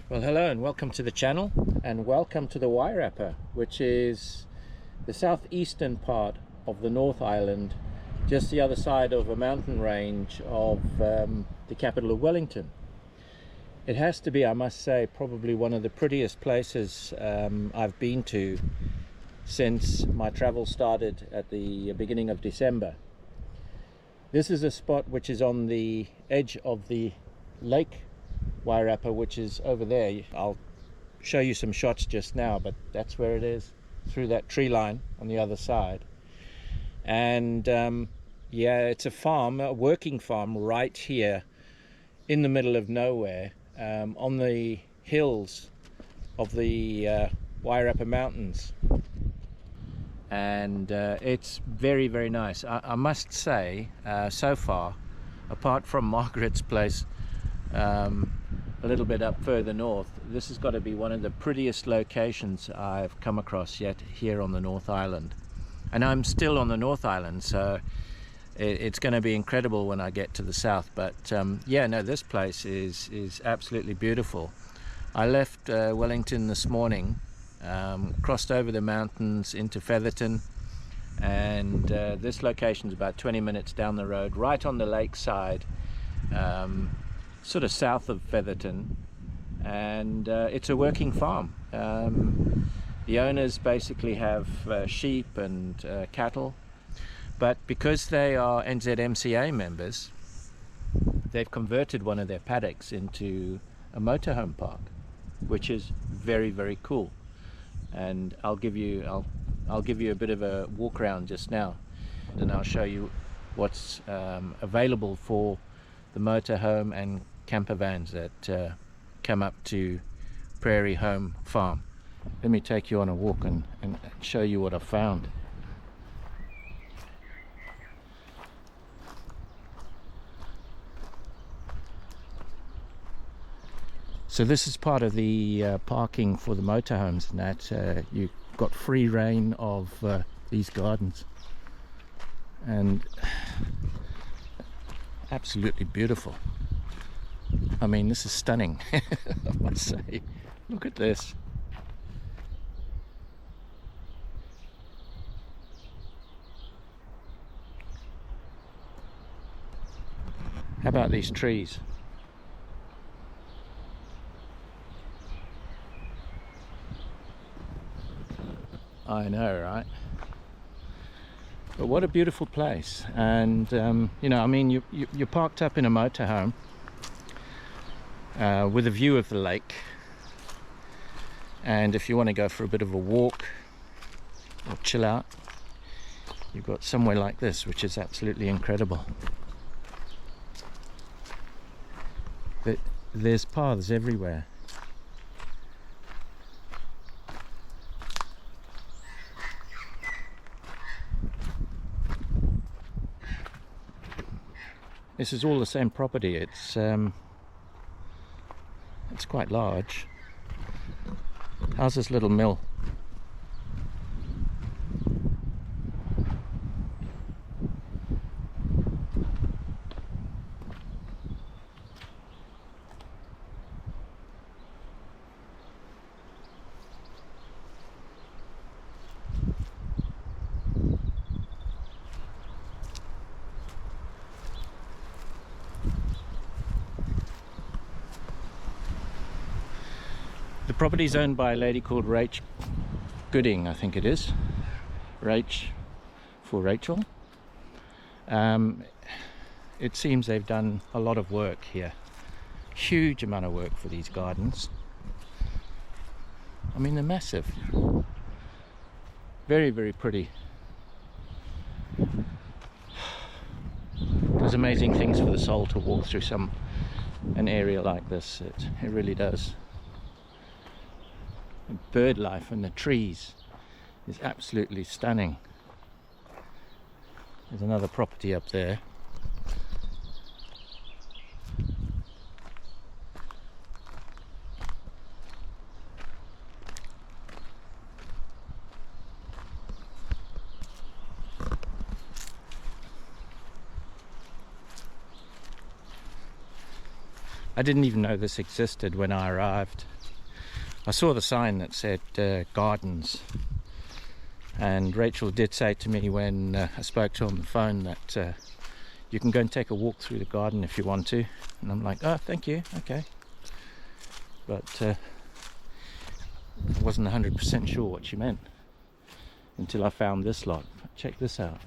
Well, hello and welcome to the channel, and welcome to the Wairarapa, which is the southeastern part of the North Island, just the other side of a mountain range of the capital of Wellington. It has to be, I must say, probably one of the prettiest places I've been to since my travel started at the beginning of December. This is a spot which is on the edge of the Lake Wairarapa, which is over there. I'll show you some shots just now, but that's where it is, through that tree line on the other side. And yeah, it's a farm, a working farm right here in the middle of nowhere, on the hills of the Wairarapa Mountains. And it's very, very nice. I must say, so far, apart from Margaret's place, a little bit up further north, this has got to be one of the prettiest locations I've come across yet here on the North Island. And I'm still on the North Island, so it's going to be incredible when I get to the south. But yeah, no, this place is absolutely beautiful. I left Wellington this morning, crossed over the mountains into Featherton, and this location is about 20 minutes down the road, right on the lakeside, sort of south of Featherton, and it's a working farm. The owners basically have sheep and cattle, but because they are NZMCA members, they've converted one of their paddocks into a motorhome park, which is very, very cool. And I'll give you a bit of a walk around just now, and I'll show you what's available for the motorhome and campervans that come up to Prairie Holm Farm. Let me take you on a walk and show you what I found. So this is part of the parking for the motorhomes, and that you've got free reign of these gardens, and absolutely beautiful. I mean, this is stunning. I must say, look at this. How about these trees? I know, right? But what a beautiful place. And you know, I mean, you're parked up in a motorhome with a view of the lake, and if you want to go for a bit of a walk or chill out, you've got somewhere like this, which is absolutely incredible. There's paths everywhere. This is all the same property. It's quite large. How's this little mill? The property is owned by a lady called Rach Gooding, I think it is. Rach for Rachel. It seems they've done a lot of work here. Huge amount of work for these gardens. I mean, they're massive. Very, very pretty. Does amazing things for the soul to walk through an area like this. It really does. The bird life and the trees is absolutely stunning. There's another property up there. I didn't even know this existed when I arrived. I saw the sign that said gardens, and Rachel did say to me when I spoke to her on the phone that you can go and take a walk through the garden if you want to, and I'm like, oh, thank you, okay. But wasn't 100% sure what she meant until I found this lot. Check this out.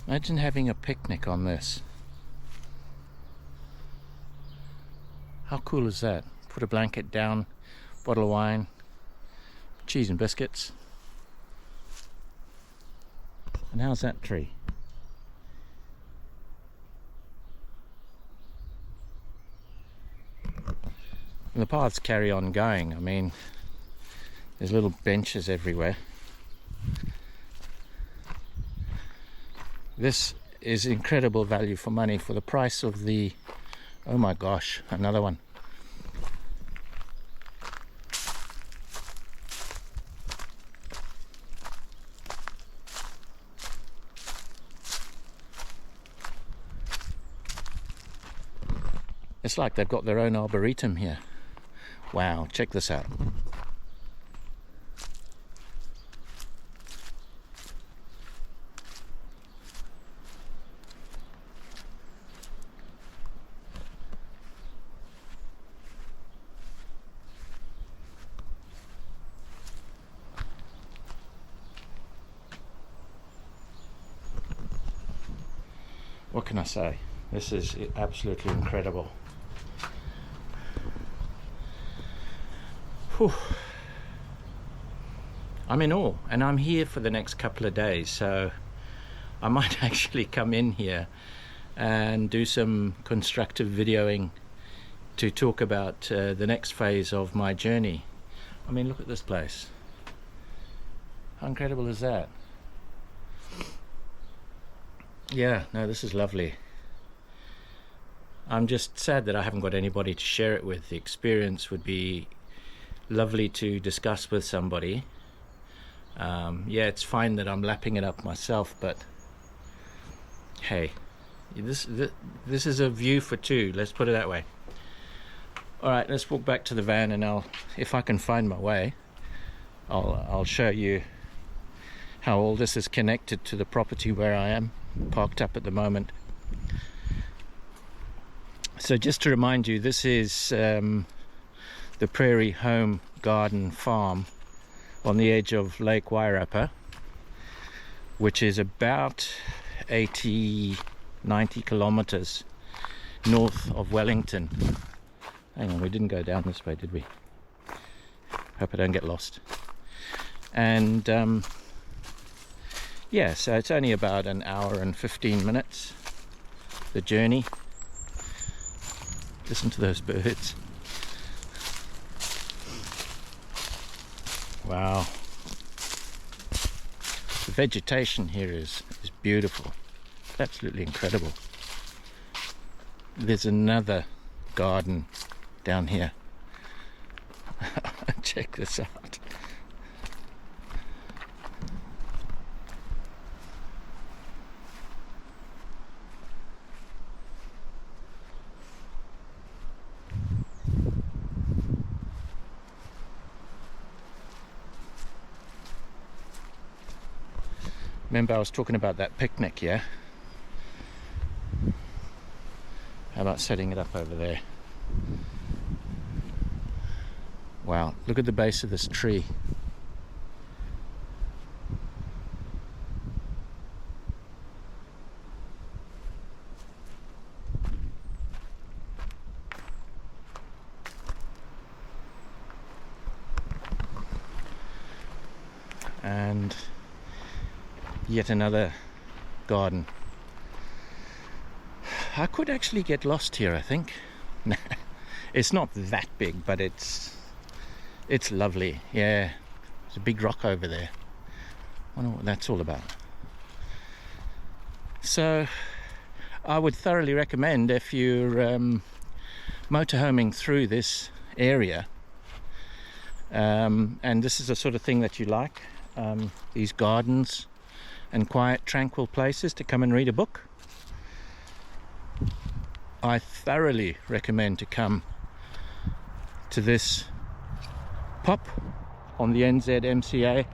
Imagine having a picnic on this. How cool is that? Put a blanket down, bottle of wine, cheese and biscuits. And how's that tree? And the paths carry on going. I mean, there's little benches everywhere. This is incredible value for money for the price of the, oh my gosh, another one. It's like they've got their own arboretum here. Wow, check this out. What can I say? This is absolutely incredible. Whew. I'm in awe, and I'm here for the next couple of days, so I might actually come in here and do some constructive videoing to talk about the next phase of my journey. I mean, look at this place. How incredible is that? Yeah, no, this is lovely. I'm just sad that I haven't got anybody to share it with. The experience would be lovely to discuss with somebody. Yeah, it's fine that I'm lapping it up myself, but hey, this is a view for two, let's put it that way. Alright, let's walk back to the van, and if I can find my way, I'll show you how all this is connected to the property where I am parked up at the moment. So just to remind you, this is the Prairie Holm Farm on the edge of Lake Wairarapa, which is about 80-90 kilometers north of Wellington. Hang on, we didn't go down this way, did we? Hope I don't get lost. And yeah, so it's only about an hour and 15 minutes, the journey. Listen to those birds. Wow. The vegetation here is beautiful. Absolutely incredible. There's another garden down here. Check this out. Remember I was talking about that picnic, yeah? How about setting it up over there? Wow, look at the base of this tree. and yet another garden. I could actually get lost here, I think. It's not that big, but it's lovely. Yeah, there's a big rock over there. I wonder what that's all about. So I would thoroughly recommend, if you're motorhoming through this area, and this is the sort of thing that you like, these gardens and quiet, tranquil places to come and read a book, I thoroughly recommend to come to this POP on the NZMCA.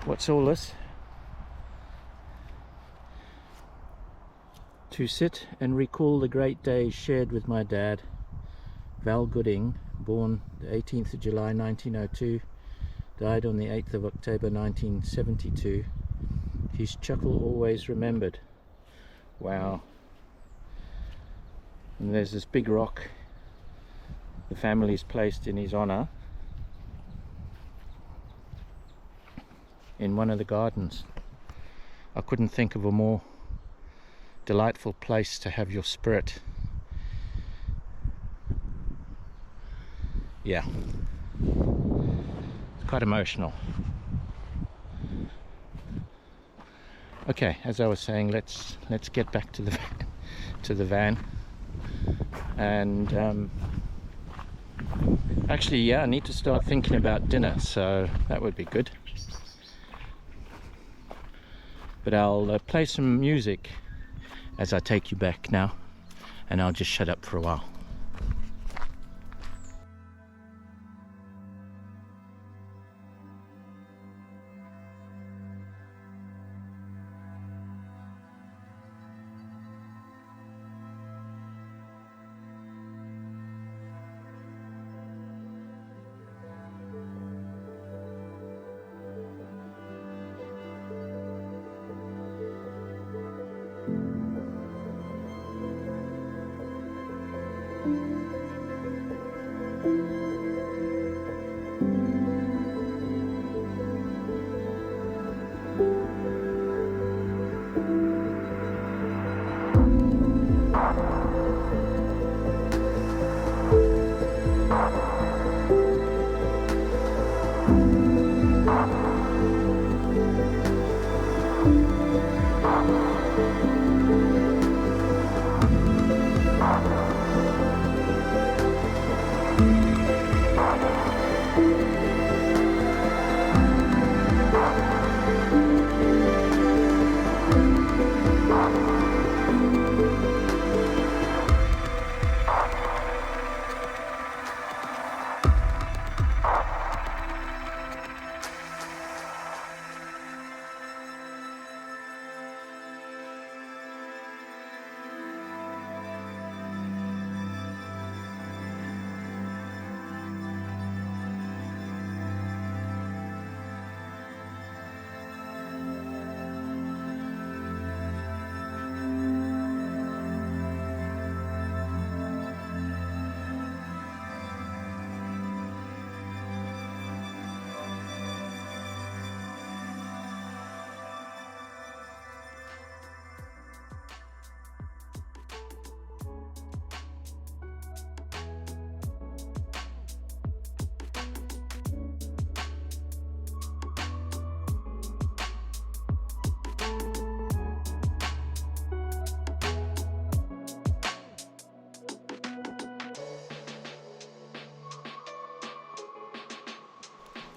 What's all this? To sit and recall the great days shared with my dad, Val Gooding, born the 18th of July 1902, died on the 8th of October 1972. His chuckle always remembered. Wow. And there's this big rock the family's placed in his honor in one of the gardens. I couldn't think of a more delightful place to have your spirit. Yeah, it's quite emotional. Okay, as I was saying, let's get back to the van. And actually, yeah, I need to start thinking about dinner, so that would be good. But I'll play some music as I take you back now, and I'll just shut up for a while.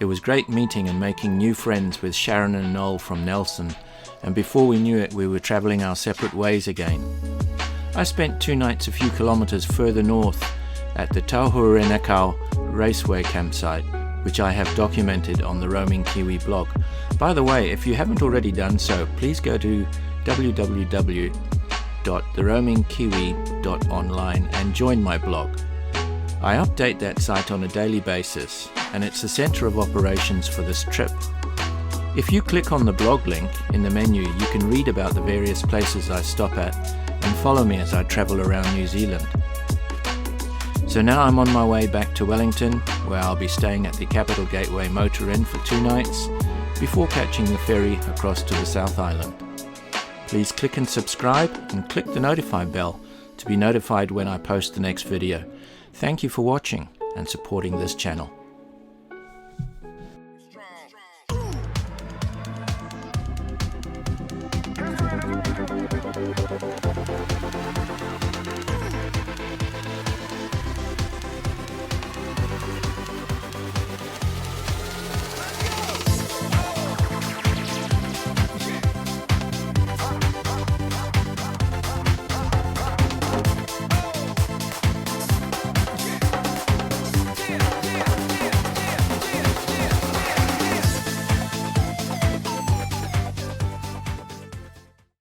It was great meeting and making new friends with Sharon and Noel from Nelson, and before we knew it we were travelling our separate ways again. I spent 2 nights a few kilometres further north at the Tauhurenakau Raceway campsite, which I have documented on the Roaming Kiwi blog. By the way, if you haven't already done so, please go to www.theroamingkiwi.online and join my blog. I update that site on a daily basis, and it's the centre of operations for this trip. If you click on the blog link in the menu, you can read about the various places I stop at and follow me as I travel around New Zealand. So now I'm on my way back to Wellington, where I'll be staying at the Capital Gateway Motor Inn for 2 nights before catching the ferry across to the South Island. Please click and subscribe and click the notify bell to be notified when I post the next video. Thank you for watching and supporting this channel.